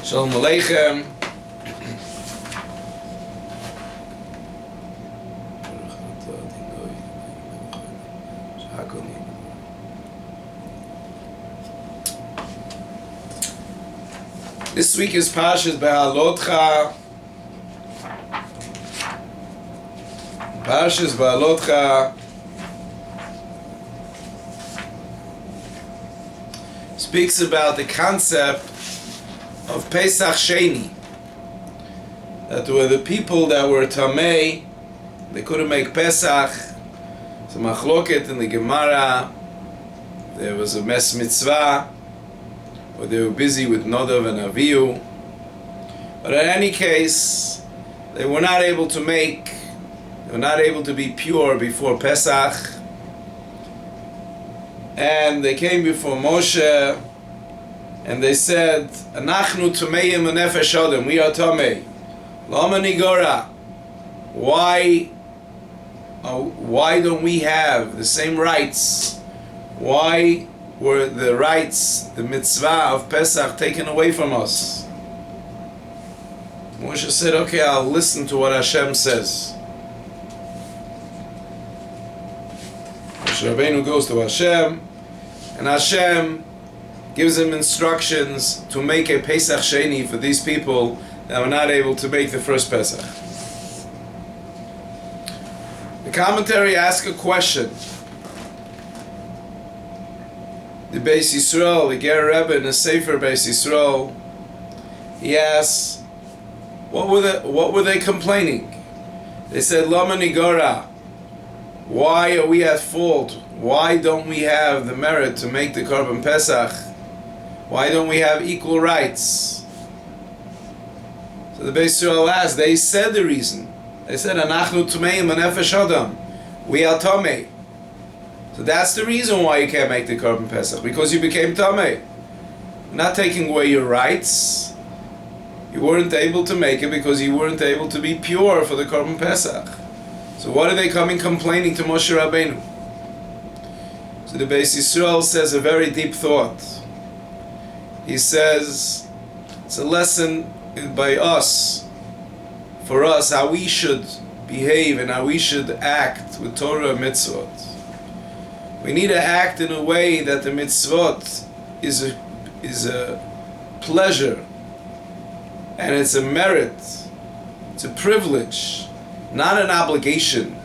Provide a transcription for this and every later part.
Shalom Aleichem. This week is Parshas Behaalotecha. Parshas Behaalotecha speaks about the concept of Pesach Sheni. That were the people that were Tamei, they couldn't make Pesach. It's a machloket in the Gemara. There was a mes mitzvah, or they were busy with Nodav and Avihu. But in any case, they were not able to be pure before Pesach. And they came before Moshe, and they said, "Anachnu tameim nefesh adam, we are tamei. Lama nigora, why don't we have the same rights? Why were the rights, the mitzvah of Pesach, taken away from us?" Moshe said, "Okay, I'll listen to what Hashem says." Moshe Rabbeinu goes to Hashem, and Hashem gives him instructions to make a Pesach Sheni for these people that were not able to make the first Pesach. The commentary asks a question. The Beis Yisrael, the Ger Rebbe in the Sefer Beis Yisrael, he asks, what were they complaining? They said, "Lama nigora, why are we at fault? Why don't we have the merit to make the Korban Pesach? Why don't we have equal rights?" So the Beis Yisrael asked, they said the reason. They said, "Anachnu tameim nefesh adam, we are tamei." So that's the reason why you can't make the Korban Pesach, because you became tamei. Not taking away your rights. You weren't able to make it because you weren't able to be pure for the Korban Pesach. So what are they coming complaining to Moshe Rabbeinu? So the Beis Yisrael says a very deep thought. He says it's a lesson by us, for us, how we should behave and how we should act with Torah and mitzvot. We need to act in a way that the mitzvot is a pleasure, and it's a merit, it's a privilege, not an obligation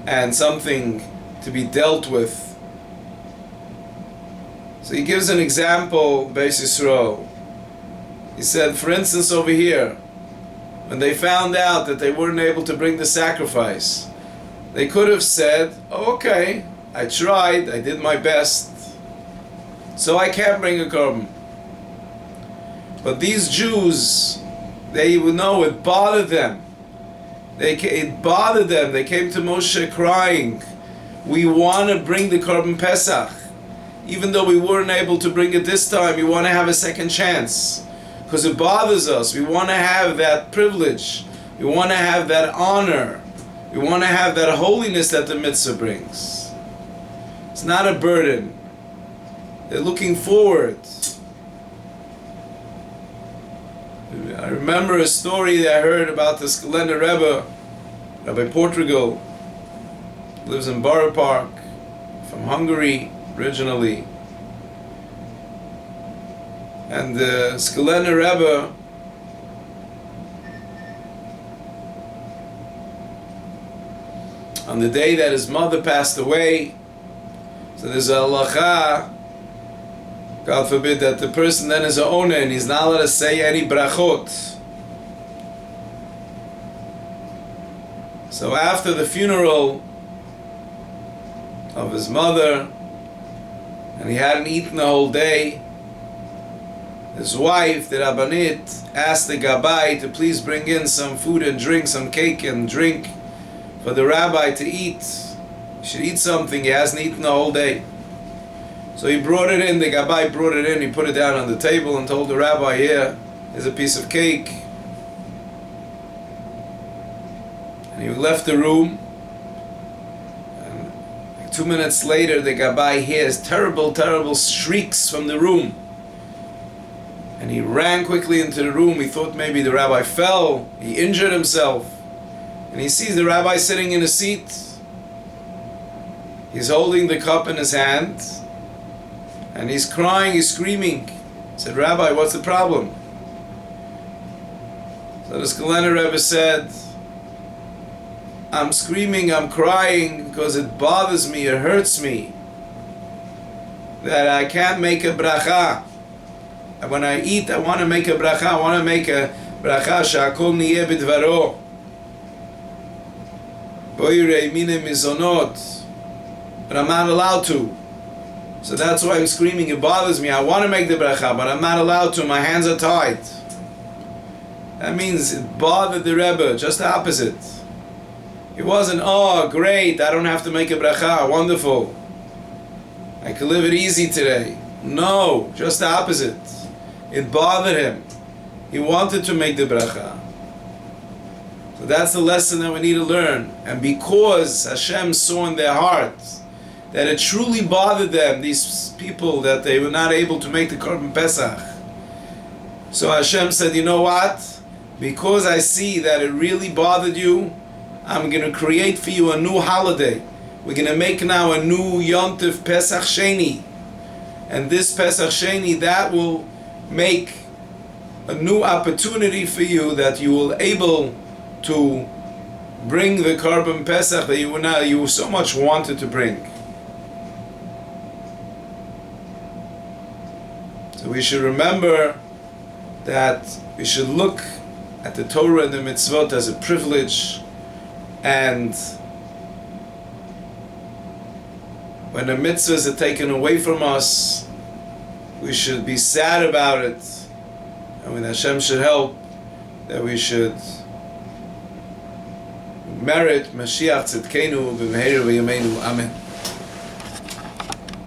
and something to be dealt with. So he gives an example, Beis Yisrael. He said, for instance, over here, when they found out that they weren't able to bring the sacrifice, they could have said, "Oh, okay, I tried, I did my best, so I can't bring a korban." But these Jews, they would know it bothered them. It bothered them. They came to Moshe crying, "We want to bring the Korban Pesach. Even though we weren't able to bring it this time, we want to have a second chance. Because it bothers us. We want to have that privilege. We want to have that honor. We want to have that holiness that the mitzvah brings." It's not a burden. They're looking forward. I remember a story that I heard about the Koldny Rabbi, Rabbi Portugal, lives in Borough Park, from Hungary originally. And the Koldny Rabbi on the day that his mother passed away, so there's a halacha, God forbid, that the person then is an owner and he's not allowed to say any brachot. So after the funeral of his mother, and he hadn't eaten the whole day, his wife, the Rabbanit, asked the Rabbi to please bring in some food and drink, some cake and drink for the Rabbi to eat. He should eat something, he hasn't eaten the whole day. So he brought it in, the Rabbi brought it in, he put it down on the table and told the Rabbi, "Here, here's a piece of cake." And he left the room. And 2 minutes later, the Rabbi hears terrible, terrible shrieks from the room. And he ran quickly into the room. He thought maybe the rabbi fell. He injured himself. And he sees the rabbi sitting in a seat. He's holding the cup in his hand. And he's crying, he's screaming. He said, Rabbi, what's the problem? So the Koldny Rebbe said, I'm screaming, I'm crying because it bothers me, it hurts me that I can't make a bracha. And when I eat, I want to make a bracha. I want to make a bracha she'akol niyeh b'dvaro. Boirei mine mizonot. But I'm not allowed to. So that's why I'm screaming. It bothers me. I want to make the bracha, but I'm not allowed to. My hands are tied. That means it bothered the Rebbe. Just the opposite. It wasn't, oh, great, I don't have to make a bracha. Wonderful. I can live it easy today. No, just the opposite. It bothered him. He wanted to make the bracha. So that's the lesson that we need to learn. And because Hashem saw in their hearts that it truly bothered them, these people, that they were not able to make the Korban Pesach. So Hashem said, you know what? Because I see that it really bothered you, I'm going to create for you a new holiday. We're going to make now a new Yontif Pesach Sheni. And this Pesach Sheni, that will make a new opportunity for you, that you will able to bring the Korban Pesach that you so much wanted to bring. So we should remember that we should look at the Torah and the mitzvot as a privilege, and when the mitzvahs are taken away from us, we should be sad about it, and when Hashem should help, that we should merit Mashiach Tzidkenu b'meheru v'yameinu. Amen.